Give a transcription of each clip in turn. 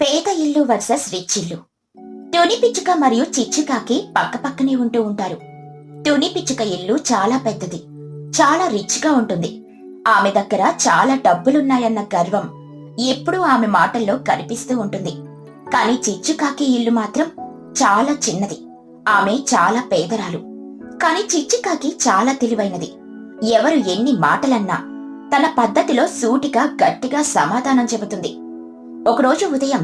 పేద ఇల్లు versus rich ఇల్లు. తుని పిచ్చుక మరియు చిచ్చుకాకి పక్కపక్కనే ఉంటూ ఉంటారు. తుని పిచ్చుక ఇల్లు చాలా పెద్దది, చాలా రిచ్ గా ఉంటుంది. ఆమె దగ్గర చాలా డబ్బులున్నాయన్న గర్వం ఎప్పుడూ ఆమె మాటల్లో కనిపిస్తూ ఉంటుంది. కాని చిచ్చుకాకి ఇల్లు మాత్రం చాలా చిన్నది. ఆమె చాలా పేదరాలు. కాని చిచ్చుకాకి చాలా తెలివైనది. ఎవరు ఎన్ని మాటలన్నా తన పద్ధతిలో సూటిగా గట్టిగా సమాధానం చెబుతుంది. ఒకరోజు ఉదయం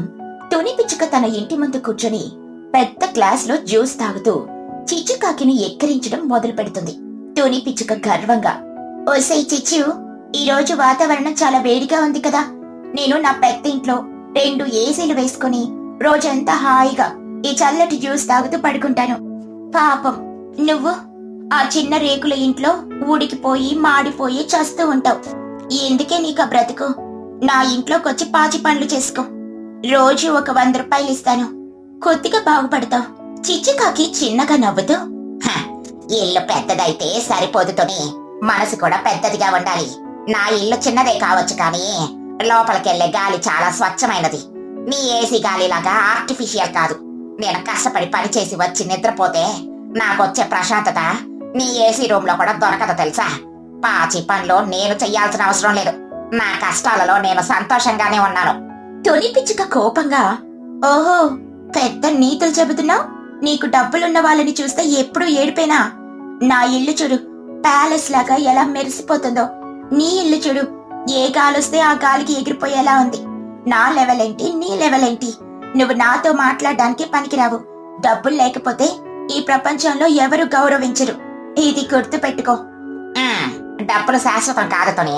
తుని పిచ్చుక తన ఇంటి ముందు కూర్చొని పెద్ద గ్లాసులో జ్యూస్ తాగుతూ చిచ్చుకాకిని ఎక్కిరించడం మొదలు పెడుతుంది. తుని పిచ్చుక గర్వంగా, ఓసై చిచ్చు, ఈరోజు వాతావరణం చాలా వేడిగా ఉంది కదా, నేను నా పెద్ద ఇంట్లో 2 ఏసీలు వేసుకుని రోజంతా హాయిగా ఈ చల్లటి జ్యూస్ తాగుతూ పడుకుంటాను. పాపం నువ్వు ఆ చిన్న రేకుల ఇంట్లో ఊడికిపోయి మాడిపోయి చస్తూ ఉంటావు. ఎందుకే నీకు ఆ బ్రతుకు? నా ఇంట్లోకొచ్చి పాచి పనులు చేసుకో. రోజు ఒక 100 రూపాయలు ఇస్తాను, కొద్దిగా బాగుపడతావు. చిచ్చుకాకి చిన్నగా నవ్వుతూ, ఇల్లు పెద్దదైతే సరిపోదు తుని, మనసు కూడా పెద్దదిగా ఉండాలి. నా ఇల్లు చిన్నదే కావచ్చు కానీ లోపలికెళ్లే గాలి చాలా స్వచ్ఛమైనది. నీ ఏసీ గాలిలాగా ఆర్టిఫిషియల్ కాదు. నేను కష్టపడి పనిచేసి వచ్చి నిద్రపోతే నాకొచ్చే ప్రశాంతత నీ ఏసీ రూమ్ లో కూడా దొరకదు తెలుసా. పాచి పనులు నేను చెయ్యాల్సిన అవసరం లేదు. నా కష్టాలలో నేను సంతోషంగానే ఉన్నాను. తుని పిచ్చుక కోపంగా, ఓహో, పెద్ద నీతులు చెబుతున్నావు. నీకు డబ్బులున్న వాళ్ళని చూస్తే ఎప్పుడూ ఏడిపోయినా. నా ఇల్లు చూడు, ప్యాలెస్ లాగా ఎలా మెరిసిపోతుందో. నీ ఇల్లు చూడు, ఏ గాలొస్తే ఆ గాలికి ఎగిరిపోయేలా ఉంది. నా లెవెల్ ఏంటి, నీ లెవెల్ ఏంటి? నువ్వు నాతో మాట్లాడడానికి పనికిరావు. డబ్బులు లేకపోతే ఈ ప్రపంచంలో ఎవరు గౌరవించరు. ఇది గుర్తు పెట్టుకో. డబ్బులు శాశ్వతం కాదు తుని.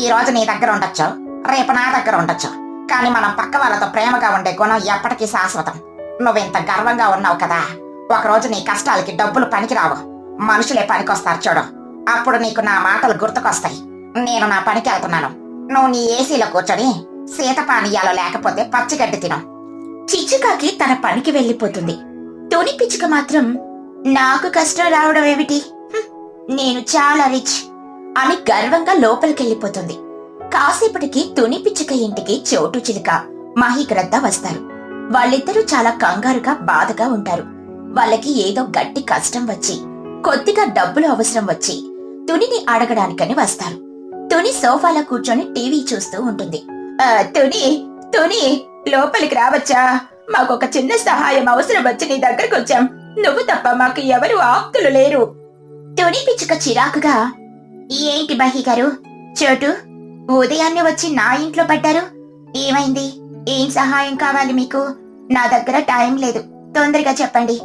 ఈ రోజు నీ దగ్గర ఉండొచ్చు, రేపు నా దగ్గర ఉండొచ్చు, కానీ మనం పక్క వాళ్ళతో ప్రేమగా ఉండే గుణం ఎప్పటికీ శాశ్వతం. నువ్వింత గర్వంగా ఉన్నావు కదా, ఒకరోజు నీ కష్టాలకి డబ్బులు పనికిరావు, మనుషులే పనికొస్తారు చూడు. అప్పుడు నీకు నా మాటలు గుర్తుకొస్తాయి. నేను నా పనికి వెళ్తున్నాను. నువ్వు నీ ఏసీలో కూర్చొని శీతపానీయాలు లేకపోతే పచ్చిగడ్డి తిను. చిచ్చుకాకి తన పనికి వెళ్లిపోతుంది. తుని పిచ్చుక మాత్రం, నాకు కష్టం రావడం ఏమిటి, నేను చాలా రిచ్ అని గర్వంగా లోపలికెళ్లిపోతుంది. కాసేపటికి తుని పిచ్చుక ఇంటికి చోటు చిలుక, మహిగ్రద్ద వస్తారు. వాళ్ళిద్దరూ చాలా కంగారుగా బాధగా ఉంటారు. వాళ్ళకి ఏదో గట్టి కష్టం వచ్చి కొద్దిగా డబ్బులు అవసరం వచ్చి తునిని అడగడానికని వస్తారు. తుని సోఫాలో కూర్చొని టీవీ చూస్తూ ఉంటుంది. తుని తుని లోపలికి రావచ్చా? మాకొక చిన్న సహాయం అవసరం వచ్చి నీ దగ్గరకు వచ్చాం. నువ్వు తప్ప మాకు ఎవరు ఆప్తులు లేరు. తుని పిచ్చుక చిరాకుగా, ఏంటి బహి గారు, చోటు ఉదయాన్నే వచ్చి నా ఇంట్లో పడ్డారు. ఏమైంది? ఏం సహాయం కావాలి మీకు? నా దగ్గర టైం లేదు, తొందరగా చెప్పండి.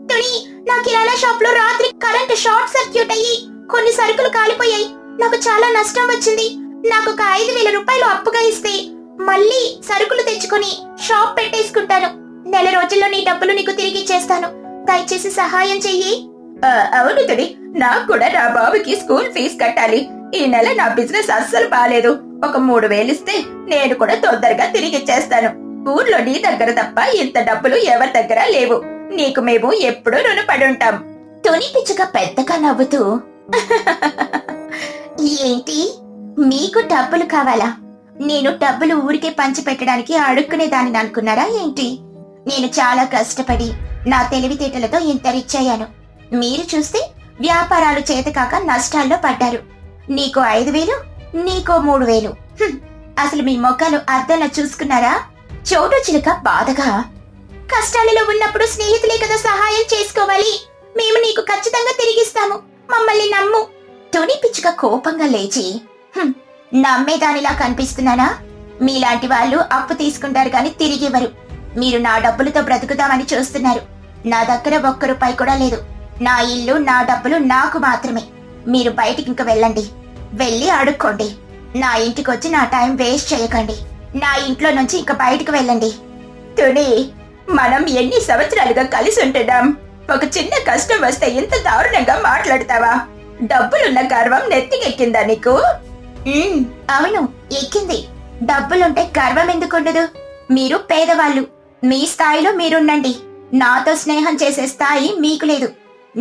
తుని, నా కిరాణా షాప్ లో రాత్రి కరెంట్ షార్ట్ సర్క్యూట్ అయ్యి కొన్ని సరుకులు కాలిపోయాయి. నాకు చాలా నష్టం వచ్చింది. నాకు ఒక 5,000 రూపాయలు అప్పుగా ఇస్తే మళ్ళీ సరుకులు తెచ్చుకొని షాప్ పెట్టేసుకుంటాను. నెల రోజుల్లో నీ డబ్బులు నీకు తిరిగి ఇచ్చేస్తాను. దయచేసి సహాయం చెయ్యి. అవును తుని, నాకు కూడా నా బాబుకి స్కూల్ ఫీజు కట్టాలి. ఈ నెల నా బిజినెస్ అస్సలు బాలేదు. ఒక 3,000 ఇస్తే నేను కూడా తొందరగా తిరిగి ఇచ్చేస్తాను. ఊర్లో నీ దగ్గర తప్ప ఇంత డబ్బులు ఎవరి దగ్గర లేవు. నీకు మేము ఎప్పుడూ రుణపడి ఉంటాం. తుని పిచ్చుక పెద్దగా నవ్వుతూ, ఏంటి, మీకు డబ్బులు కావాలా? నేను డబ్బులు ఊరికే పంచి పెట్టడానికి అడుక్కునేదాన్ని అనుకున్నారా ఏంటి? నేను చాలా కష్టపడి నా తెలివితేటలతో ఇంత రిచ్ అయ్యాను. మీరు చూస్తే వ్యాపారాలు చేతకాక నష్టాల్లో పడ్డారు. నీకో 5,000, నీకో 3,000. అసలు మీ మొక్కలు అద్దంలో చూసుకున్నారా? చోటు చిలుక బాధగా, కష్టాలలో ఉన్నప్పుడు స్నేహితులే కదా సహాయం చేసుకోవాలి. మేము నీకు ఖచ్చితంగా తిరిగిస్తాము, మమ్మల్ని నమ్ము. తుని పిచ్చుక కోపంగా లేచి, నమ్మేదానిలా కనిపిస్తున్నానా? మీలాంటి వాళ్ళు అప్పు తీసుకుంటారు కానీ తిరిగివ్వరు. మీరు నా డబ్బులతో బ్రతుకుదామని చూస్తున్నారు. నా దగ్గర 1 రూపాయి కూడా లేదు. నా ఇల్లు, నా డబ్బులు నాకు మాత్రమే. మీరు బయటికి ఇంక వెళ్ళండి, వెళ్ళి అడుక్కోండి. నా ఇంటికి వచ్చి నా టైం వేస్ట్ చేయకండి. నా ఇంట్లో నుంచి ఇంక బయటకు వెళ్ళండి. తుని, మనం ఎన్ని సంవత్సరాలుగా కలిసి ఉంటున్నాం. ఒక చిన్న కష్టం వస్తే ఇంత దారుణంగా మాట్లాడతావా? డబ్బులున్న గర్వం నెత్తికెక్కిందా నీకు? అవును, ఎక్కింది. డబ్బులుంటే గర్వం ఎందుకుండదు? మీరు పేదవాళ్ళు, మీ స్థాయిలో మీరుండండి. నాతో స్నేహం చేసే స్థాయి మీకు లేదు.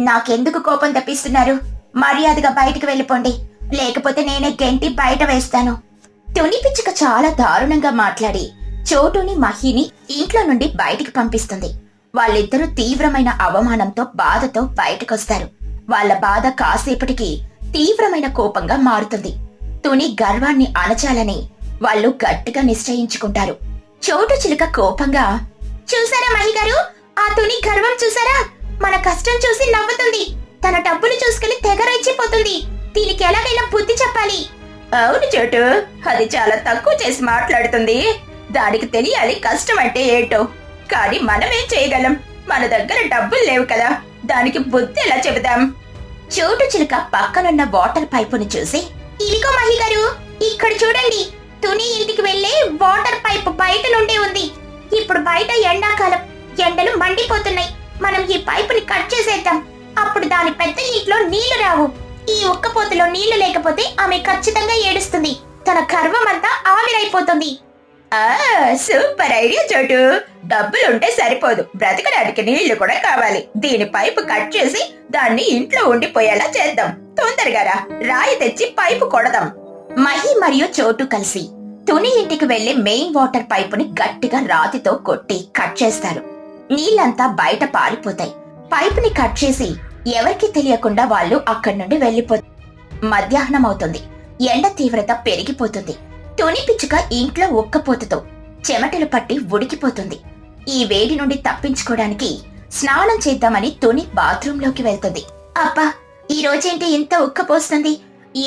నాకెందుకు కోపం తెప్పిస్తున్నారు? మర్యాదగా బయటకు వెళ్ళిపోండి, లేకపోతే నేనే గెంటి బయట వేస్తాను. తుని పిచ్చుక చాలా దారుణంగా మాట్లాడి చోటుని మహిని ఇంట్లో నుండి బయటికి పంపిస్తుంది. వాళ్ళిద్దరూ తీవ్రమైన అవమానంతో బాధతో బయటకొస్తారు. వాళ్ళ బాధ కాసేపటికి తీవ్రమైన కోపంగా మారుతుంది. తుని గర్వాన్ని అణచాలని వాళ్ళు గట్టిగా నిశ్చయించుకుంటారు. చోటు చిలుక కోపంగా, చూసారా మహిగారు, ఆ తుని గర్వం చూసారా? మన కష్టం చూసి నవ్వుతుంది. తన డబ్బులు చూసుకుని తెగ రెచ్చిపోతుంది. దీనికి ఎలాగైనా బుద్ధి చెప్పాలి. అవును చోటు, అది చాలా తక్కువ చేసి మాట్లాడుతుంది. దానికి తెలియాలి కష్టం అంటే ఏంటో. కానీ మనమేం చేయగలం? మన దగ్గర డబ్బులు లేవు కదా, దానికి బుద్ధి ఎలా చెబుదాం? చోటు చిలుక పక్కనున్న వాటర్ పైపును చూసి, ఇదిగో మహిగారు, ఇక్కడ చూడండి. తుని ఇంటికి వెళ్లే వాటర్ పైపు బయట నుండే ఉంది. ఇప్పుడు బయట ఎండాకాలం, ఎండలు మండిపోతున్నాయి. మనం ఈ పైపుని కట్ చేసేద్దాం. అప్పుడు దాని పెద్ద ఇంట్లో నీళ్లు రావు. ఈ ఉక్కపోతలో నీళ్లు లేకపోతే ఆమె ఖచ్చితంగా ఏడుస్తుంది. తన గర్వం అంతా ఆవిరైపోతుంది. సూపర్ ఐడియా చోటు. డబ్బులుంటే సరిపోదు, బ్రతకడానికి నీళ్లు కూడా కావాలి. దీని పైపు కట్ చేసి దాన్ని ఇంట్లో ఉండిపోయేలా చేద్దాం. తొందరగా రా, రాయి తెచ్చి పైపు కొడదాం. మహి మరియు చోటు కలిసి తుని ఇంటికి వెళ్లే మెయిన్ వాటర్ పైపుని గట్టిగా రాతితో కొట్టి కట్ చేస్తారు. నీళ్లంతా బయట పారిపోతాయి. పైపుని కట్ చేసి ఎవరికి తెలియకుండా వాళ్ళు అక్కడి నుండి వెళ్లిపోతారు. మధ్యాహ్నం అవుతుంది. ఎండ తీవ్రత పెరిగిపోతుంది. తుని పిచ్చుక ఇంట్లో ఉక్కపోతతో చెమటలు పట్టి ఉడికిపోతుంది. ఈ వేడి నుండి తప్పించుకోవడానికి స్నానం చేద్దామని తుని బాత్రూంలోకి వెళ్తుంది. అబ్బా, ఈ రోజేంటి ఇంత ఉక్కపోస్తుంది?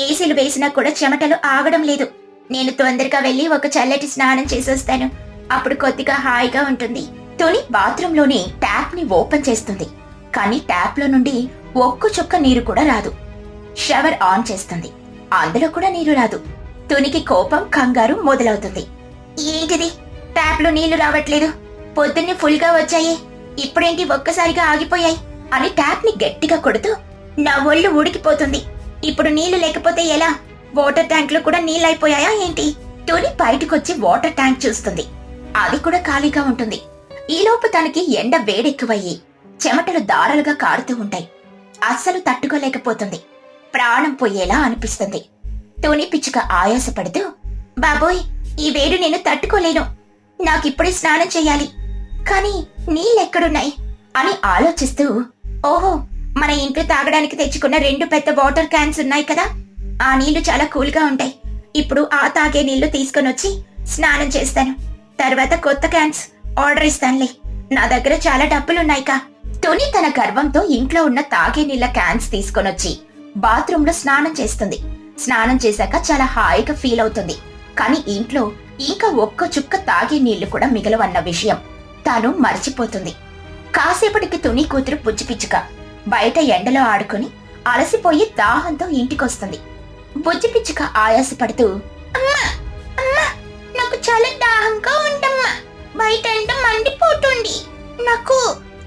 ఏసీలు వేసినా కూడా చెమటలు ఆగడం లేదు. నేను తొందరగా వెళ్లి ఒక చల్లటి స్నానం చేసొస్తాను. అప్పుడు కొద్దిగా హాయిగా ఉంటుంది. తుని బాత్రూంలోని ట్యాప్ ని ఓపెన్ చేస్తుంది. కానీ ట్యాప్ లో నుండి ఒక్క చుక్క నీరు కూడా రాదు. షవర్ ఆన్ చేస్తుంది. అందులో కూడా నీరు రాదు. తునికి కోపం, కంగారు మొదలవుతుంది. ఏంటిది, ట్యాప్ లో నీళ్లు రావట్లేదు? పొద్దున్నే ఫుల్ గా వచ్చాయి, ఇప్పుడేంటి ఒక్కసారిగా ఆగిపోయాయి అని ట్యాప్ ని గట్టిగా కొడుతూ, నా ఒళ్ళు ఉడికిపోతుంది. ఇప్పుడు నీళ్లు లేకపోతే ఎలా? వాటర్ ట్యాంక్ లో కూడా నీళ్ళైపోయాయా ఏంటి? తుని బయటకొచ్చి వాటర్ ట్యాంక్ చూస్తుంది. అది కూడా ఖాళీగా ఉంటుంది. ఈలోపు తనకి ఎండ వేడెక్కువయ్యి చెమటలు దారాలుగా కారుతూ ఉంటాయి. అస్సలు తట్టుకోలేకపోతుంది. ప్రాణం పోయేలా అనిపిస్తుంది. తుని పిచ్చుక ఆయాసపడుతూ, బాబోయ్, ఈ వేడి నేను తట్టుకోలేను. నాకిప్పుడే స్నానం చెయ్యాలి. కానీ నీళ్ళెక్కడున్నాయి అని ఆలోచిస్తూ, ఓహో, మన ఇంట్లో తాగడానికి తెచ్చుకున్న 2 పెద్ద వాటర్ క్యాన్స్ ఉన్నాయి కదా, ఆ నీళ్లు చాలా కూల్గా ఉంటాయి. ఇప్పుడు ఆ తాగే నీళ్లు తీసుకొనొచ్చి స్నానం చేస్తాను. తర్వాత కొత్త క్యాన్స్ ఆర్డర్ ఇస్తానులే. నా దగ్గర చాలా డబ్బులున్నాయికా. తుని తన గర్వంతో ఇంట్లో ఉన్న తాగే నీళ్ల క్యాన్స్ తీసుకొనొచ్చి బాత్రూంలో స్నానం చేస్తుంది. స్నానం చేశాక చాలా హాయిగా ఫీల్ అవుతుంది. కానీ ఇంట్లో ఇంకా ఒక్క చుక్క తాగే నీళ్లు కూడా మిగలవన్న విషయం తాను మర్చిపోతుంది. కాసేపటికి తుని కూతురు బుజ్జిపిచ్చుక బయట ఎండలో ఆడుకుని అలసిపోయి దాహంతో ఇంటికొస్తుంది. బుజ్జిపిచ్చుక ఆయాసపడుతూ, అమ్మా అమ్మా, నాకు చాలా దాహంగా ఉందమ్మా. బయట ఎండ మండిపోతుంది. నాకు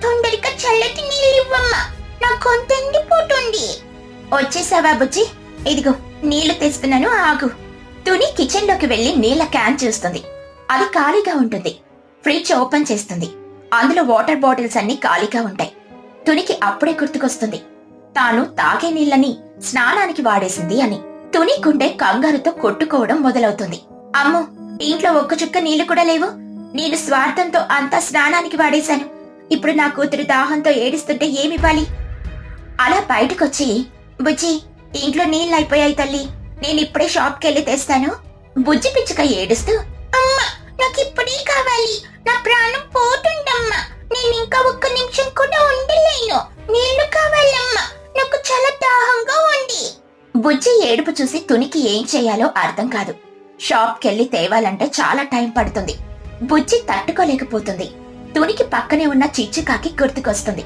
తొందరగా చల్లటి నీళ్ళు ఇవ్వమ్మా. నా గొంతు ఎండిపోతుంది. వచ్చేసావా బుజ్జి? ఇదిగో నీళ్లు తెస్తున్నాను, ఆగు. తుని కిచెన్ లోకి వెళ్లి నీళ్ల క్యాన్ చూస్తుంది. అది ఖాళీగా ఉంటుంది. ఫ్రిడ్జ్ ఓపెన్ చేస్తుంది. అందులో వాటర్ బాటిల్స్ అన్ని ఖాళీగా ఉంటాయి. తునికి అప్పుడే గుర్తుకొస్తుంది, తాను తాగే నీళ్లని స్నానానికి వాడేసింది అని. తుని గుండె కంగారుతో కొట్టుకోవడం మొదలవుతుంది. అమ్మో, ఇంట్లో ఒక్క చుక్క నీళ్లు కూడా లేవు. నేను స్వార్థంతో అంతా స్నానానికి వాడేశాను. ఇప్పుడు నా కూతురు దాహంతో ఏడుస్తుంటే ఏమివ్వాలి? అలా బయటకొచ్చి, బుజ్జి, ఇంట్లో నీళ్ళైపోయాయి తల్లి, నేనిప్పుడే షాప్కి వెళ్ళి తెస్తాను. బుజ్జి పిచ్చుక ఏడుస్తూ, అమ్మా, నాకిప్పుడే కావాలి. నా ప్రాణం పోతుందమ్మా. నేను ఇంకా ఒక్క నిమిషం కూడా ఉండలేను. నీళ్లు కావాలమ్మా. నాకు చాలా దాహంగా ఉంది. బుజ్జి ఏడుపు చూసి తునికి ఏం చేయాలో అర్థం కాదు. షాప్కెళ్ళి తేవాలంటే చాలా టైం పడుతుంది. బుజ్జి తట్టుకోలేకపోతుంది. తునికి పక్కనే ఉన్న చిచ్చుకాకి గుర్తుకొస్తుంది.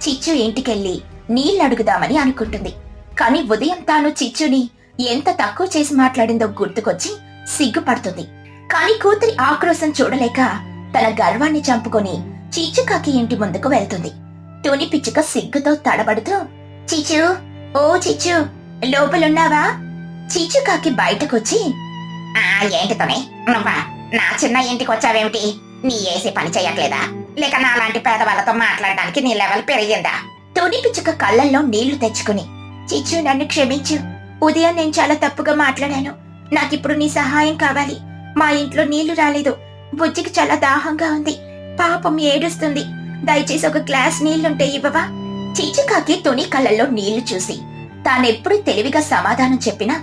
చిచ్చు ఇంటికెళ్ళి నీళ్ళడుగుదామని అనుకుంటుంది. కాని ఉదయం తాను చిచ్చుని ఎంత తక్కువ చేసి మాట్లాడిందో గుర్తుకొచ్చి సిగ్గుపడుతుంది. కాని కూతురి ఆక్రోశం చూడలేక తన గర్వాన్ని చంపుకొని చిచ్చుకాకి ఇంటి ముందుకు వెళ్తుంది. తుని పిచ్చుక సిగ్గుతో తడబడుతూ, చిచ్చు, ఓ చిచ్చు, లోపలున్నావా? చిచ్చుకాకి బయటకొచ్చి, ఏంటి తుని, నువ్వా నా చిన్న ఇంటికి వచ్చావేమిటి? నీ ఏసీ పని చెయ్యట్లేదా? లేక నాలాంటి పేదవాళ్ళతో మాట్లాడడానికి నీ లెవెల్ పెరిగిందా? తుని పిచ్చుక కళ్ళల్లో నీళ్లు తెచ్చుకుని, చిచ్చు, నన్ను క్షమించు. ఉదయం నేను చాలా తప్పుగా మాట్లాడాను. నాకిప్పుడు నీ సహాయం కావాలి. మా ఇంట్లో నీళ్లు రాలేదు. బుజ్జికి చాలా దాహంగా ఉంది. పాపం ఏడుస్తుంది. దయచేసి ఒక గ్లాస్ నీళ్లుంటే ఇవ్వవా? చిచ్చుకాకి తుని కళ్ళల్లో నీళ్లు చూసి తానెప్పుడు తెలివిగా సమాధానం చెప్పినా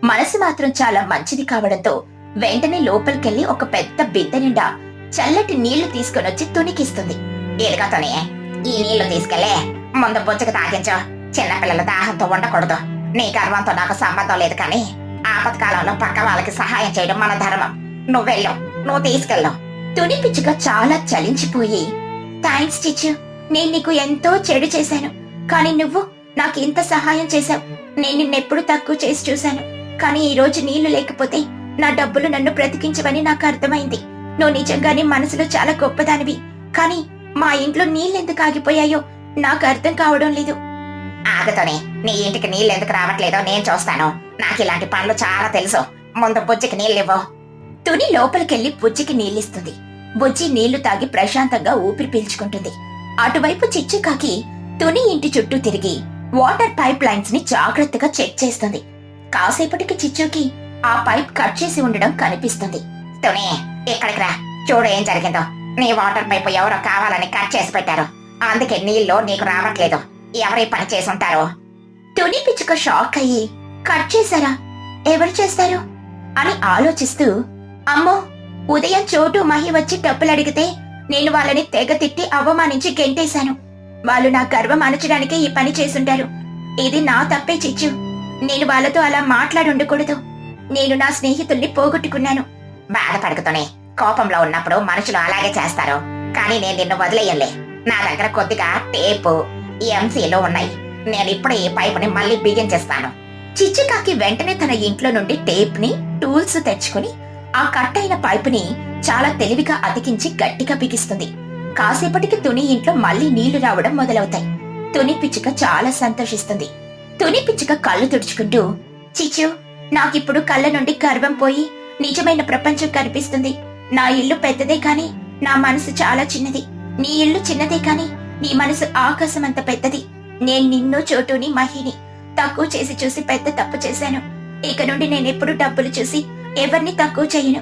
మనసు మాత్రం చాలా మంచిది కావడంతో వెంటనే లోపలికెళ్లి ఒక పెద్ద బిందె నిండా చల్లటి నీళ్లు తీసుకునొచ్చి తునికిస్తుంది. ఎదుగా తుని, ఈ నీళ్లు తీసుకెళ్లే ముందు బుజ్జకి తాగించు. చిన్నపిల్లల దాహంతో ఉండకూడదు. నీ గర్వంతో నాకు సంబంధం లేదు, కానీ ఆపత్కాలంలో పక్క వాళ్ళకి సహాయం చేయడం మన ధర్మం. నువ్వెళ్ళు, నువ్వు తీసుకెళ్ళు. తుని పిచ్చుక చాలా చలించిపోయి, థ్యాంక్స్ చిచ్చు, నేను నీకు ఎంతో చెడు చేశాను, కానీ నువ్వు నాకు ఇంత సహాయం చేశావు. నేను నిన్నెప్పుడు తక్కువ చేసి చూశాను, కానీ ఈ రోజు నీళ్లు లేకపోతే నా డబ్బులు నన్ను బ్రతికించవని నాకు అర్థమైంది. నువ్వు నిజంగానే మనసులో చాలా గొప్పదానివి, కానీ మా ఇంట్లో నీళ్ళెందుకు ఆగిపోయాయో నాకు అర్థం కావడం లేదు. ఆగుతోనే, నీ ఇంటికి నీళ్ళెందుకు రావట్లేదో నేను చూస్తాను. నాకు ఇలాంటి పనులు చాలా తెలుసు. ముందు బుజ్జికి నీళ్ళివ్వు. తుని లోపలికెళ్లి బుజ్జికి నీళ్ళిస్తుంది. బుజ్జి నీళ్లు తాగి ప్రశాంతంగా ఊపిరి పీల్చుకుంటుంది. అటువైపు చిచ్చుకాకి తుని ఇంటి చుట్టూ తిరిగి వాటర్ పైప్ లైన్స్ ని జాగ్రత్తగా చెక్ చేస్తుంది. కాసేపటికి చిచ్చుకి ఆ పైప్ కట్ చేసి ఉండడం కనిపిస్తుంది. తుని, ఇక్కడికి రా, చూడు ఏం జరిగిందో. నీ వాటర్ పైప్ ఎవరో కావాలని కట్ చేసి పెట్టారు, అందుకే నీళ్లు నీకు రావట్లేదు. ఎవరి పని చేసి ఉంటారో? తుని పిచ్చుక షాక్ అయ్యి, కట్ చేశారా? ఎవరు చేస్తారు అని ఆలోచిస్తూ, అమ్మో, ఉదయం చోటు మహి వచ్చి డబ్బులు అడిగితే నేను వాళ్ళని తెగ తిట్టి అవమానించి గెంటేశాను. వాళ్ళు నా గర్వం అణచడానికే ఈ పని చేసుంటారు. ఇది నా తప్పే చిచ్చు. నేను వాళ్ళతో అలా మాట్లాడుండకూడదు. నేను నా స్నేహితుల్ని పోగొట్టుకున్నాను. బాధపడుకుతూనే, కోపంలో ఉన్నప్పుడు మనుషులు అలాగే చేస్తారు, కానీ నేను నిన్ను వదిలేయలే. నా దగ్గర కొద్దిగా టేపు ఎంసీలో ఉన్నాయి. నేను ఇప్పుడే ఈ పైపుని మళ్ళీ బిగించేస్తాను. చిచ్చుకాకి వెంటనే తన ఇంట్లో నుండి టేప్ ని టూల్స్ తెచ్చుకుని ఆ కట్ అయిన పైపుని చాలా తెలివిగా అతికించి గట్టిగా బిగిస్తుంది. కాసేపటికి తుని ఇంట్లో మళ్ళీ నీళ్లు రావడం మొదలవుతాయి. తుని పిచ్చుక చాలా సంతోషిస్తుంది. తుని పిచ్చుక కళ్ళు తుడుచుకుంటూ, చిచ్చు, నాకిప్పుడు కళ్ళ నుండి గర్వం పోయి నిజమైన ప్రపంచం కనిపిస్తుంది. నా ఇల్లు పెద్దదే కాని నా మనసు చాలా చిన్నది. నీ ఇల్లు చిన్నదే కాని నీ మనసు ఆకాశమంత పెద్దది. నేను నిన్ను, చోటుని, మహిని తక్కువ చేసి చూసి పెద్ద తప్పు చేశాను. ఇక నుండి నేనెప్పుడు డబ్బులు చూసి ఎవరిని తక్కువ చేయను.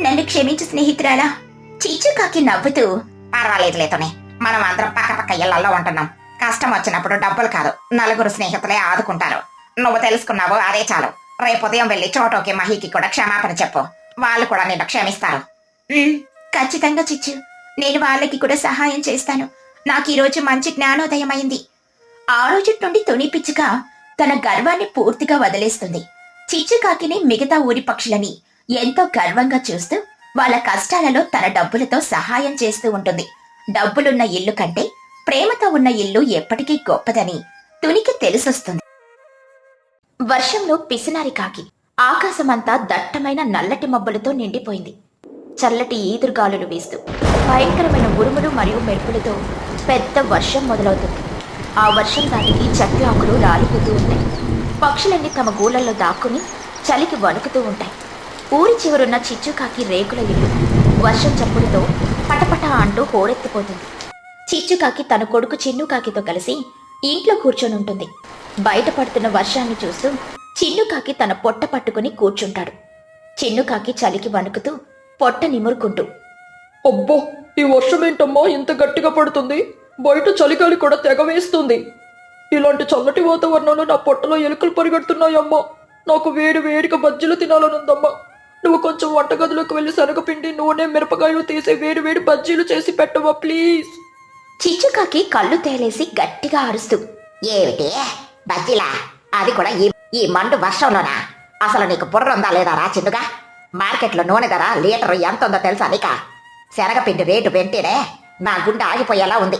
నన్ను క్షమించు స్నేహితురాలా. చిచ్చుకాకి నవ్వుతూ, పర్వాలేదులేతోనే, మనం అందరం పక్క పక్క ఇళ్లలో ఉంటున్నాం. కష్టం వచ్చినప్పుడు డబ్బులు కాదు, నలుగురు స్నేహితులే ఆదుకుంటారు. నువ్వు తెలుసుకున్నావు, అదే చాలు. రేపు ఉదయం వెళ్లి చోటోకి, మహికి కూడా క్షమాపణ చెప్పు. వాళ్ళు కూడా నిన్ను క్షమిస్తారు. ఖచ్చితంగా చిచ్చు, నేను వాళ్ళకి కూడా సహాయం చేస్తాను. నాకు ఈ రోజు మంచి జ్ఞానోదయం అయింది. ఆ రోజు నుండి తుని పిచ్చుక తన గర్వాన్ని పూర్తిగా వదిలేస్తుంది. చిచ్చుకాకిని మిగతా ఊరి పక్షులని ఎంతో గర్వంగా చూస్తూ వాళ్ళ కష్టాలలో తన డబ్బులతో సహాయం చేస్తూ ఉంటుంది. డబ్బులున్న ఇల్లు కంటే ప్రేమతో ఉన్న ఇల్లు ఎప్పటికీ గొప్పదని తునికి తెలిసొస్తుంది. వర్షంలో పిసినారి కాకి. ఆకాశమంతా దట్టమైన నల్లటి మబ్బులతో నిండిపోయింది. చల్లటి ఈదురుగాలులు వీస్తూ భయంకరమైన ఉరుములు మరియు మెరుపులతో పెద్ద వర్షం మొదలవుతుంది. ఆ వర్షం దానికి చెట్ల ఆకులు రాలిపోతూ ఉంటాయి. పక్షులన్నీ తమ గూళ్ళల్లో దాక్కుని చలికి వణుకుతూ ఉంటాయి. ఊరి చివరున్న చిచ్చుకాకి రేకుల ఇల్లు వర్షం చప్పుడుతో పటపట అంటూ హోరెత్తిపోతుంది. చిచ్చుకాకి తన కొడుకు చిన్నుకాకితో కలిసి ఇంట్లో కూర్చొని ఉంటుంది. బయటపడుతున్న వర్షాన్ని చూస్తూ చిన్నుకాకి తన పొట్ట పట్టుకుని కూర్చుంటాడు. చిన్నుకాకి చలికి వణుకుతూ పొట్ట నిమురుకుంటూ, అబ్బో, ఈ వర్షం ఏంటమ్మా ఇంత గట్టిగా పడుతుంది? బయట చలిగాలి కూడా తెగవేస్తుంది. ఇలాంటి చల్లటి వాతావరణంలో నా పొట్టలో ఎలుకలు పరిగెడుతున్నాయమ్మా. నాకు వేడిగా బజ్జీలు తినాలనుందమ్మా. నువ్వు కొంచెం వంటగదిలోకి వెళ్ళి శనగపిండి, నూనె, మిరపకాయలు తీసి వేడి బజ్జీలు చేసి పెట్టవా ప్లీజ్. చిచ్చుకాకి కళ్ళు తేలేసి గట్టిగా అరుస్తూ, ఏమిటి బజ్జీలా? అది కూడా ఈ మండు వర్షంలోనా? అసలు నీకు బుర్ర ఉందా లేదా రా చిన్నుగా? మార్కెట్లో నూనె ధర లీటరు ఎంత ఉందో తెలుసా నీక? శనగపిండి రేటు పెంటేనే నా గుండె ఆగిపోయేలా ఉంది.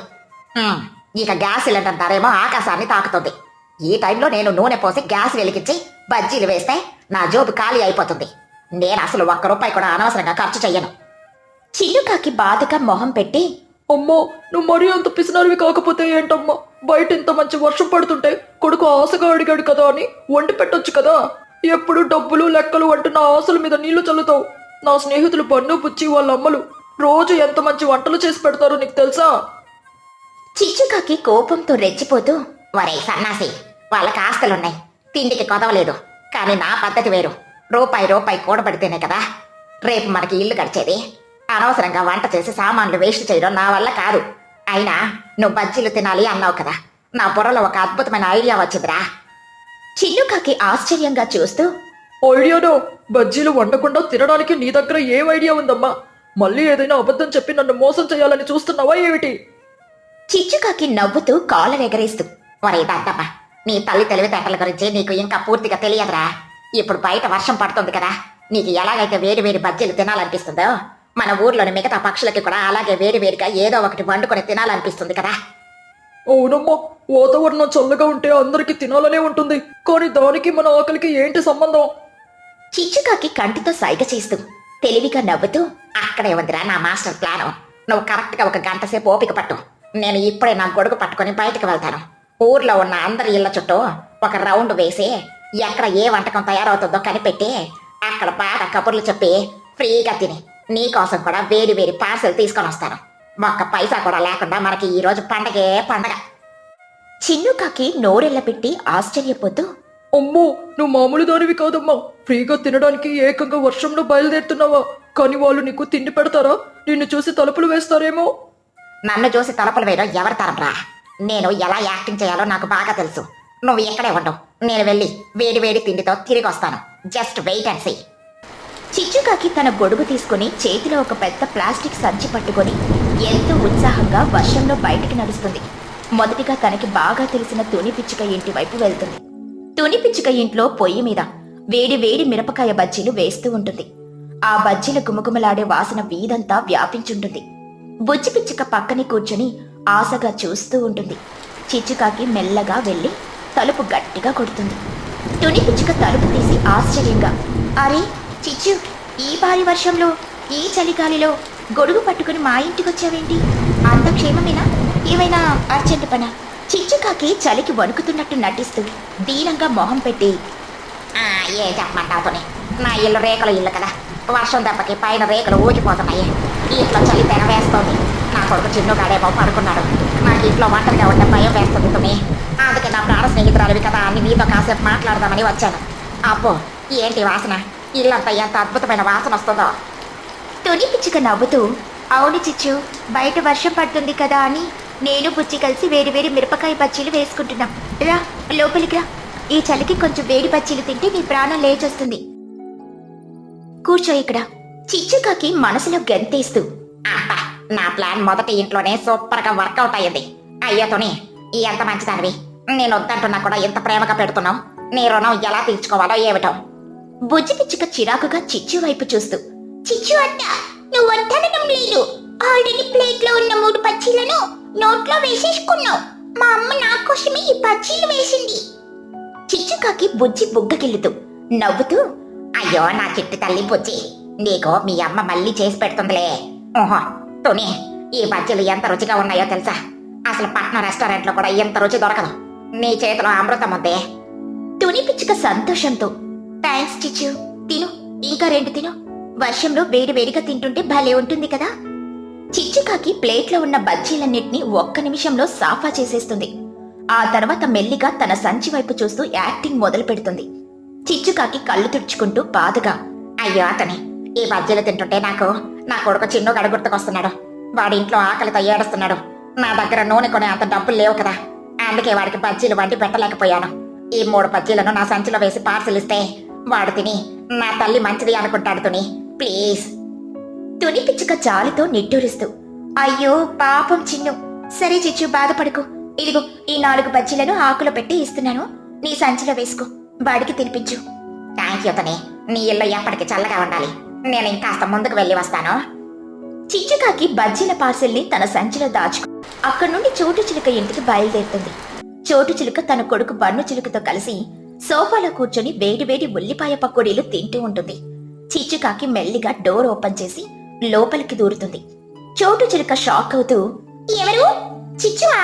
ఇక గ్యాస్ సిలిండర్ ధరేమో ఆకాశాన్ని తాకుతుంది. ఈ టైంలో నేను నూనె పోసి గ్యాస్ వెలిగించి బజ్జీలు వేస్తే నా జోబు ఖాళీ అయిపోతుంది. నేను అసలు ₹1 కూడా అనవసరంగా ఖర్చు చెయ్యను. చిన్నుకాకి బాధగా మొహం పెట్టి, అమ్మో, నువ్వు మరీ అంత పిసినరివి కాకపోతే ఏంటమ్మా? బయట ఇంత మంచి వర్షం పడుతుంటే కొడుకు ఆశగా అడిగాడు కదా అని వండి పెట్టొచ్చు కదా. ఎప్పుడు డబ్బులు లెక్కలు అంటూ నా ఆశల మీద నీళ్లు చల్లుతావు. నా స్నేహితులు బన్ను, బుచ్చి వాళ్ళ అమ్మలు రోజు ఎంత మంచి వంటలు చేసి పెడతారో నీకు తెలుసా? చిచ్చుకాకి కోపంతో రెచ్చిపోతూ, వరే సన్నాసి, వాళ్ళకి ఆస్తులున్నాయి, తిండికి కొదవలేదు. కానీ నా పద్ధతి వేరు. రూపాయి కూడబడితేనే కదా రేపు మనకి ఇల్లు గడిచేది. అనవసరంగా వంట చేసి సామాన్లు వేస్ట్ చేయడం నా వల్ల కాదు. అయినా నువ్వు బజ్జీలు తినాలి అన్నావు కదా, నా బుర్రలో ఒక అద్భుతమైన ఐడియా వచ్చిందిరా. చిన్నుకాకి ఆశ్చర్యంగా చూస్తూ, ఐడియానో? బజ్జీలు వండకుండా తినడానికి నీ దగ్గర ఏం ఐడియా ఉందమ్మా? మళ్ళీ ఏదైనా అబద్ధం చెప్పి నన్ను మోసం చేయాలని చూస్తున్నావా ఏమిటి? చిచ్చుకాకి నవ్వుతూ కాలర్ ఎగరేస్తూ, ఒరే దద్దమ్మ, నీ తల్లి తెలివితేటల గురించి నీకు ఇంకా పూర్తిగా తెలియదురా. ఇప్పుడు బయట వర్షం పడుతుంది కదా, నీకు ఎలాగైతే వేడి వేడి బజ్జీలు తినాలనిపిస్తుందో, మన ఊర్లోని మిగతా పక్షులకి కూడా అలాగే వేడి వేడిగా ఏదో ఒకటి వండుకొని తినాలనిపిస్తుంది కదా. అవునమ్మా, వాతావరణం చల్లగా ఉంటే అందరికీ తినాలనే ఉంటుంది, కానీ దానికి మన ఆకలికి ఏంటి సంబంధం? చిచ్చుకాకి కంటితో సైగ చేస్తూ తెలివిగా నవ్వుతూ, అక్కడే ఉందిరా నా మాస్టర్ ప్లాను. నువ్వు కరెక్ట్గా ఒక గంట సేపు ఓపిక పట్టు. నేను ఇప్పుడే నా గొడుగు పట్టుకొని బయటకు వెళ్తాను. ఊర్లో ఉన్న అందరి ఇళ్ల చుట్టూ ఒక రౌండ్ వేసి ఎక్కడ ఏ వంటకం తయారవుతుందో కనిపెట్టి అక్కడ బాగా కబుర్లు చెప్పి ఫ్రీగా తిని నీకోసం కూడా వేడి వేడి పార్సెల్ తీసుకొని వస్తాను. ఒక్క పైసా కూడా లేకుండా మనకి ఈ రోజు పండగే పండగ. చిన్నుకాకి నోరెళ్ళ పెట్టి ఆశ్చర్యపోతూ, అమ్మో, నువ్వు మామూలు దానివి కాదమ్మా. ఫ్రీగా తినడానికి ఏకంగా వర్షంలో బయలుదేరుతున్నావా? కానీ వాళ్ళు నీకు తిండి పెడతారా? నిన్ను చూసి తలుపులు వేస్తారేమో. నన్ను చూసి తలుపులు వేయడం ఎవరి తరంరా? నేను ఎలా యాక్టింగ్ చేయాలో నాకు బాగా తెలుసు. నువ్వు ఇక్కడే ఉండవు, నేను వెళ్ళి వేడి వేడి తిండితో తిరిగి వస్తాను. Just wait and see. చిచ్చుకాకి తన గొడుగు తీసుకుని చేతిలో ఒక పెద్ద ప్లాస్టిక్ సంచి పట్టుకొని ఎంతో ఉత్సాహంగా వర్షంలో బయటికి నడుస్తుంది. మొదటిగా తనకి బాగా తెలిసిన తుని పిచ్చుక ఇంటి వైపు వెళ్తుంది. తుని పిచ్చుక ఇంట్లో పొయ్యి మీద వేడి వేడి మిరపకాయ బజ్జీలు వేస్తూ ఉంటుంది. ఆ బజ్జీల గుమగుమలాడే వాసన వీధంతా వ్యాపించుంటుంది. బుజ్జి పిచ్చుక పక్కనే కూర్చొని ఆశగా చూస్తూ ఉంటుంది. చిచ్చుకాకి మెల్లగా వెళ్ళి తలుపు గట్టిగా కొడుతుంది. తుని పిచ్చుక తలుపు తీసి ఆశ్చర్యంగా, అరే చిచ్చు, ఈ భారీ వర్షంలో ఈ చలిగాలిలో గొడుగు పట్టుకుని మా ఇంటికొచ్చావేంటి? అంత క్షేమమేనా? ఏమైనా అర్జెంట్ పనా? చిచ్చుకాకి చలికి వణుకుతున్నట్టు నటిస్తూ దీనంగా మొహం పెట్టి, ఏం చెప్పమంటావుతోనే, నా ఇల్లు రేకుల ఇల్లు కదా, వర్షం దెబ్బకి పైన రేకులు ఊగిపోతున్నాయి. ఇంట్లో చలి తెగ వేస్తోంది. నా కొడుకు చిన్నుగాడేమో పడుకున్నాడు. నాకు ఇంట్లో ఒంటరిగా ఉంటే భయం వేస్తుంది తుమ్మి. అందుకే నా ప్రాణ స్నేహితురాలివి కదా అని నీతో కాసేపు మాట్లాడదామని వచ్చాను. అబ్బో, ఏంటి వాసన! ఇల్లంతా ఎంత అద్భుతమైన వాసన వస్తుందో. తుని పిచ్చుక నవ్వుతూ, అవును చిచ్చు, బయట వర్షం పడుతుంది కదా అని నేను బుజ్జి కలిసి వేడి వేడి మిరపకాయ బజ్జీలు వేసుకుంటున్నాం. రా, లోపలికి రా. ఈ చలికి కొంచెం వేడి బజ్జీలు తింటే నీ ప్రాణం లేచొస్తుంది. కూర్చో ఇక్కడ. చిచ్చుకాకి మనసులో గెంతేస్తూ, అబ్బా, నా ప్లాన్ మొదటి ఇంట్లోనే సూపర్ గా వర్కౌట్ అయ్యింది. అయ్యో తోని, ఎంత మంచిదానివి. నేను వద్దంటున్నా కూడా ఎంత ప్రేమగా పెడుతున్నావు. నీ రుణం ఎలా తీర్చుకోవాలో ఏమిటో. బుజ్జి పిచ్చుక చిరాకుగా చిచ్చు వైపు చూస్తూ, చిచ్చు అట్ట, నువ్వు వద్దనడం లేదు. ఆల్రెడీ ప్లేట్ లో ఉన్న 3 బజ్జీలను నోట్లో వేసేసుకున్నావు. మా అమ్మ నా కోసమే ఈ బజ్జీలు వేసింది. చిచ్చుకాకి బుజ్జి బుగ్గకిల్లుతూ నవ్వుతూ, అయ్యో నా చిట్టి తల్లి బుజ్జి, నీకు మీ అమ్మ మళ్ళీ చేసి పెడుతుందిలే. ఓహో టోనీ, ఈ బజ్జీలు ఎంత రుచిగా ఉన్నాయో తెలుసా? అసలు పట్నం రెస్టారెంట్ లో కూడా ఎంత రుచి దొరకదు. నీ చేతిలో అమృతం ఉందే. తుని పిచ్చుక సంతోషంతో, థ్యాంక్స్ చిచ్చు, తిను, ఇంకా 2 తిను. వర్షంలో వేడి వేడిగా తింటుంటే భలే ఉంటుంది కదా. చిచ్చుకాకి ప్లేట్లో ఉన్న బజ్జీలన్నిటినీ ఒక్క నిమిషంలో సాఫా చేసేస్తుంది. ఆ తర్వాత మెల్లిగా తన సంచి వైపు చూస్తూ యాక్టింగ్ మొదలు పెడుతుంది. చిచ్చుకాకి కళ్ళు తుడుచుకుంటూ బాధగా, అయ్యో అతని, ఈ బజ్జీలు తింటుంటే నాకు నా కొడుకు చిన్నుగాడు గుర్తుకొస్తున్నాడు. వాడి ఇంట్లో ఆకలితో ఏడుస్తున్నాడు. నా దగ్గర నూనె కొనే అంత డబ్బులు లేవు కదా, అందుకే వాడికి బజ్జీలు వండి పెట్టలేకపోయాను. ఈ 3 బజ్జీలను నా సంచిలో వేసి పార్సల్ ఇస్తే వాడు తిని నా తల్లి మంచిది అనుకుంటాడు. తుని ప్లీజ్. తుని పిచ్చుక జాలితో నిట్టూరుస్తూ, అయ్యో పాపం చిన్ను. సరే చిచ్చు, బాధపడకు. ఇదిగో ఈ 4 బజ్జీలను ఆకులో పెట్టి ఇస్తున్నాను. నీ సంచిలో వేసుకో, వాడికి తినిపించు. థ్యాంక్ యూ తుని, నీ ఇల్లు ఎప్పటికీ చల్లగా ఉండాలి. నేను ఇంకాస్త ముందుకు వెళ్ళి వస్తాను. చిచ్చుకాకి బజ్జీల పార్సెల్ని తన సంచిలో దాచుకు అక్కడి నుండి చోటు చిలుక ఇంటికి బయలుదేరుతుంది. చోటు చిలుక తన కొడుకు బన్ను చిలుకతో కలిసి సోఫాలో కూర్చొని వేడి వేడి ఉల్లిపాయ పకోడీలు తింటూ ఉంటుంది. చిచ్చుకాకి మెల్లిగా డోర్ ఓపెన్ చేసి లోపలికి దూరుతుంది. చోటు చిలుక షాక్ అవుతూ, ఎవరు? చిచ్చువా?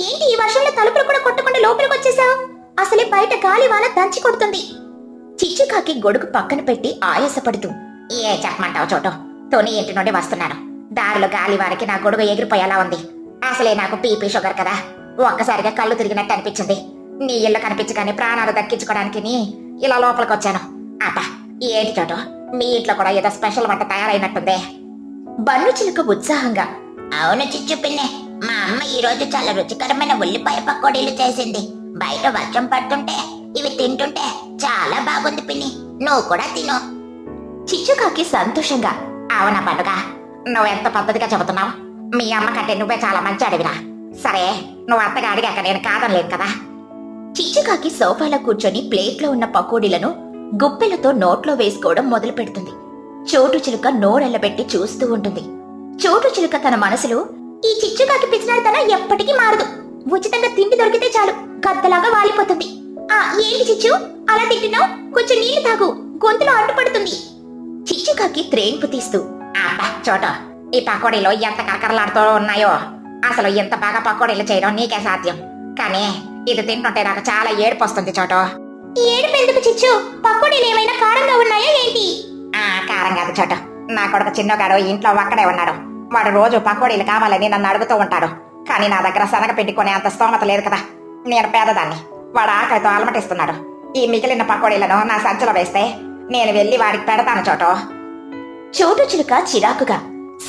ఏంటి ఈ వర్షంలో తలుపులు కూడా కొట్టకుండా లోపలికి వచ్చేసావు? అసలే బయట గాలి వాన దంచి కొడుతుంది. చిచ్చుకాకి గొడుగు పక్కన పెట్టి ఆయాసపడుతూ, ఏ చెప్పమంటావు చోటు, తుని ఇంటి నుండి వస్తున్నాను. దారిలో గాలి వారికి నా గొడుగు ఎగిరిపోయేలా ఉంది. అసలే నాకు బీపీ షుగర్ కదా, ఒక్కసారిగా కళ్ళు తిరిగినట్టు అనిపించింది. నీ ఇల్లు కనిపించగానే ప్రాణాలు దక్కించుకోవడానికి ఇలా లోపలికి వచ్చాను. అబ్బా, ఏంటి చోటు, మీ ఇంట్లో కూడా ఏదో స్పెషల్ వంట తయారైనట్టుందే. బన్ను చిలుక ఉత్సాహంగా, అవును చిచ్చు పిన్ని, మా అమ్మ ఈ రోజు చాలా రుచికరమైన ఉల్లిపాయ పకోడీలు చేసింది. బయట వర్షం పడుతుంటే ఇవి తింటుంటే చాలా బాగుంది పిన్ని, నువ్వు కూడా తిను. చిచ్చుకాకి సంతోషంగా, అవునా పండుగ, నువ్వెంత పద్ధతిగా చెబుతున్నావు. మీ అమ్మ కంటే నువ్వే చాలా మంచి అడివిరా. సరే, నువ్వు అంతగా అడిగాక నేను కాదనలేను కదా. చిచ్చుకాకి సోఫాలో కూర్చొని ప్లేట్లో ఉన్న పకోడీలను గుప్పెలతో నోట్లో వేసుకోవడం మొదలు పెడుతుంది. చోటు చిలుక నోరెళ్లబెట్టి చూస్తూ ఉంటుంది. చోటు చిలుక తన మనసులో, ఈ చిచ్చుకాకి పిచ్చినాడితనం ఎప్పటికీ మారదు. ఉచితంగా తిండి దొరికితే చాలు గద్దలాగా వాలిపోతుంది. ఏంటి చిచ్చు అలా తింటున్నావు? కొంచెం నీళ్లు తాగు, గొంతులో అడ్డుపడుతుంది. చిచ్చుకాకి త్రేన్పు తీస్తూ, అబ్బా చోటు, ఈ పకోడీలు ఎంత కరకరలాడుతూ ఉన్నాయో. అసలు ఎంత బాగా పకోడీలు చేయడం నీకే సాధ్యం. కానీ ఇది తింటుంటే నాకు చాలా ఏడుపు వస్తుంది చోటు. ఏడుపు ఎందుకు చిచ్చు? పకోడీలు ఏమైనా కారంగా ఉన్నాయా ఏంటి? కారం కాదు చోటు, నా కొడుకు చిన్నగాడు ఇంట్లో ఒక్కడే ఉన్నాడు. వాడు రోజు పకోడీలు కావాలని నన్ను అడుగుతూ ఉంటాడు. కానీ నా దగ్గర శనగపిండి కొనే అంత స్తోమత లేదు కదా. నేను పేదదాన్ని. వాడు ఆకలితో అలమటిస్తున్నాడు. ఈ మిగిలిన పకోడీలను నా సంచిలో వేస్తే నేను వెళ్ళి వాడికి పెడతాను చోటు. చోటు చిలుక చిరాకుగా,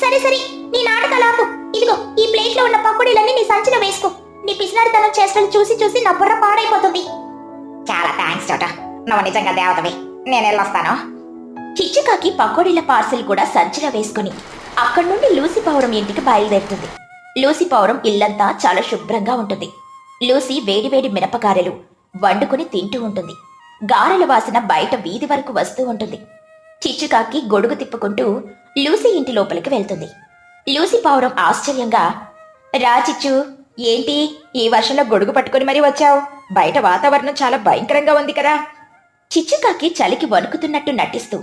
సరే సరే, నీ నాటకాలాపు. ఇదిగో ఈ ప్లేట్ లో ఉన్న పకోడీలన్నీ నీ సంచిలో వేసుకో. నీ పిసినాడితనం చేష్టలు చూసి చూసి నా బుర్ర పాడైపోతుంది. చాలా థ్యాంక్స్ చోటు, నువ్వు నిజంగా దేవతవి. నేను వెళ్ళొస్తాను. చిచ్చుకాకి పకోడీల పార్సిల్ కూడా సంచిలో వేసుకుని అక్కడి నుండి లూసీ పౌరం ఇంటికి బయలుదేరుతుంది. లూసీ పౌరం ఇల్లంతా చాలా శుభ్రంగా ఉంటుంది. లూసీ వేడివేడి మిరపగారెలు వండుకుని తింటూ ఉంటుంది. గారెల వాసన బయట వీధి వరకు వస్తూ ఉంటుంది. చిచ్చుకాకి గొడుగు తిప్పుకుంటూ లూసీ ఇంటి లోపలికి వెళ్తుంది. లూసీ పౌరం ఆశ్చర్యంగా, రా చిచ్చు, ఏంటి ఈ వర్షంలో గొడుగు పట్టుకుని మరీ వచ్చావు? బయట వాతావరణం చాలా భయంకరంగా ఉంది కదా. చిచ్చుకాకి చలికి వణుకుతున్నట్టు నటిస్తూ,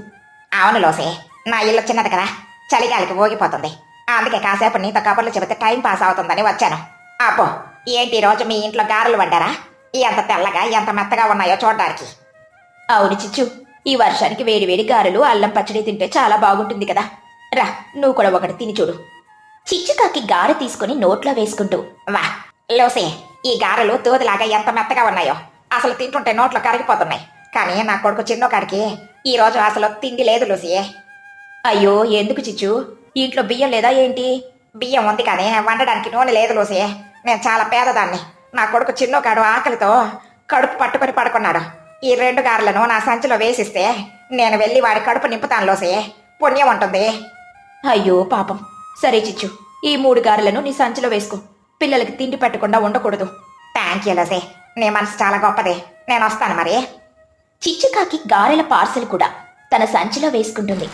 అవును లోసే, నా ఇల్లు చిన్నది కదా, చలిగాలికి ఊగిపోతుంది. అందుకే కాసేపు నీతో కబుర్లు చెబితే టైం పాస్ అవుతుందని వచ్చాను. అబ్బో, ఏంటి రోజు మీ ఇంట్లో గారెలు వండారా? ఎంత తెల్లగా ఎంత మెత్తగా ఉన్నాయో చూడడానికి. అవును చిచ్చు, ఈ వర్షానికి వేడివేడి గారెలు అల్లం పచ్చడి తింటే చాలా బాగుంటుంది కదా. రా, నువ్వు కూడా ఒకటి తిని చూడు. చిచ్చుకాకి గారె తీసుకుని నోట్లో వేసుకుంటూ, వా లోసే, ఈ గారెలు తూదిలాగా ఎంత మెత్తగా ఉన్నాయో. అసలు తింటుంటే నోట్లో కరిగిపోతున్నాయి. కానీ నా కొడుకు చిన్నోకాడికి ఈ రోజు అసలు తిండి లేదు లూసీ. అయ్యో ఎందుకు చిచ్చు, ఇంట్లో బియ్యం లేదా ఏంటి? బియ్యం ఉంది కానీ వండడానికి నూనె లేదు లూసీ. నేను చాలా పేదదాన్ని. నా కొడుకు చిన్నోకాడు ఆకలితో కడుపు పట్టుకొని పడుకున్నాడు. ఈ 2 గారెలను నా సంచిలో వేసిస్తే నేను వెళ్ళి వాడి కడుపు నింపుతాను లూసీ. పుణ్యం ఉంటుంది. అయ్యో పాపం. సరే చిచ్చు, ఈ 3 గారెలను నీ సంచిలో వేసుకో. పిల్లలకి తిండి పెట్టకుండా ఉండకూడదు. థ్యాంక్ యూ లూసీ, నీ మనసు చాలా గొప్పది. నేను వస్తాను మరి. చిచ్చుకాకి గారెల పార్సెల్ కూడా తన సంచిలో వేసుకుంటుంది.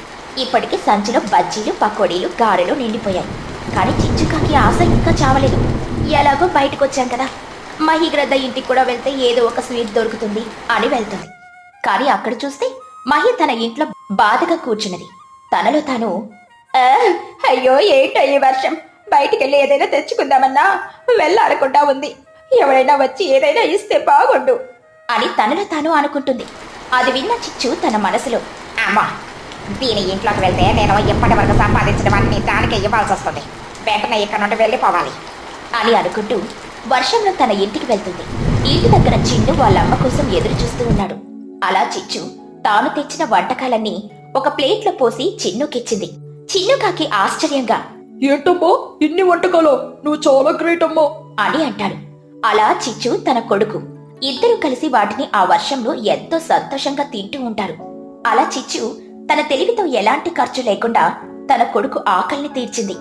ఇప్పటికి సంచిలో బజ్జీలు, పకోడీలు, గారెలు నిండిపోయాయి. కానీ చిచ్చుకాకి ఆశ ఇంకా చావలేదు. ఎలాగో బయటకొచ్చాం కదా, మహిగ్రద్ద ఇంటికి కూడా వెళ్తే ఏదో ఒక స్వీట్ దొరుకుతుంది అని వెళ్తుంది. కానీ అక్కడ చూస్తే మహి తన ఇంట్లో బాధగా కూర్చున్నది. తనలో తాను, అయ్యో ఏంటో ఈ వర్షం, బయటికెళ్ళి ఏదైనా తెచ్చుకుందామన్నా వెళ్ళాడకుండా ఉంది. ఎవరైనా వచ్చి ఏదైనా ఇస్తే బాగుండు అని తనలో తాను అనుకుంటుంది. అది విన్న చిచ్చు తన మనసులో, అమ్మా, దీని ఇంట్లోకి వెళ్తే నేను ఇప్పటి వరకు సంపాదించినవన్నీ దానికే ఇవ్వాల్సి వస్తుంది. వెంటనే ఇక్కడ నుండి వెళ్ళిపోవాలి అని అనుకుంటూ వర్షంలో తన ఇంటికి వెళ్తుంది. ఇంటి దగ్గర చిన్ను వాళ్ళ అమ్మ కోసం ఎదురు చూస్తూ ఉన్నాడు. అలా చిచ్చు తాను తెచ్చిన వంటకాలన్నీ ఒక ప్లేట్లో పోసి చిన్నుకిచ్చింది. చిన్నుకాకి ఆశ్చర్యంగా, ఏంటమ్మా ఇన్ని వంటకాలు, నువ్వు చాలా గ్రేట్ అమ్మా అని అంటాడు. అలా చిచ్చు తన కొడుకు ఇద్దరు కలిసి వాటిని ఆ వర్షంలో ఎంతో సంతోషంగా తింటూ ఉంటారు. అలా చిచ్చు తన తెలివితో ఎలాంటి ఖర్చు లేకుండా తన కొడుకు ఆకలిని తీర్చింది.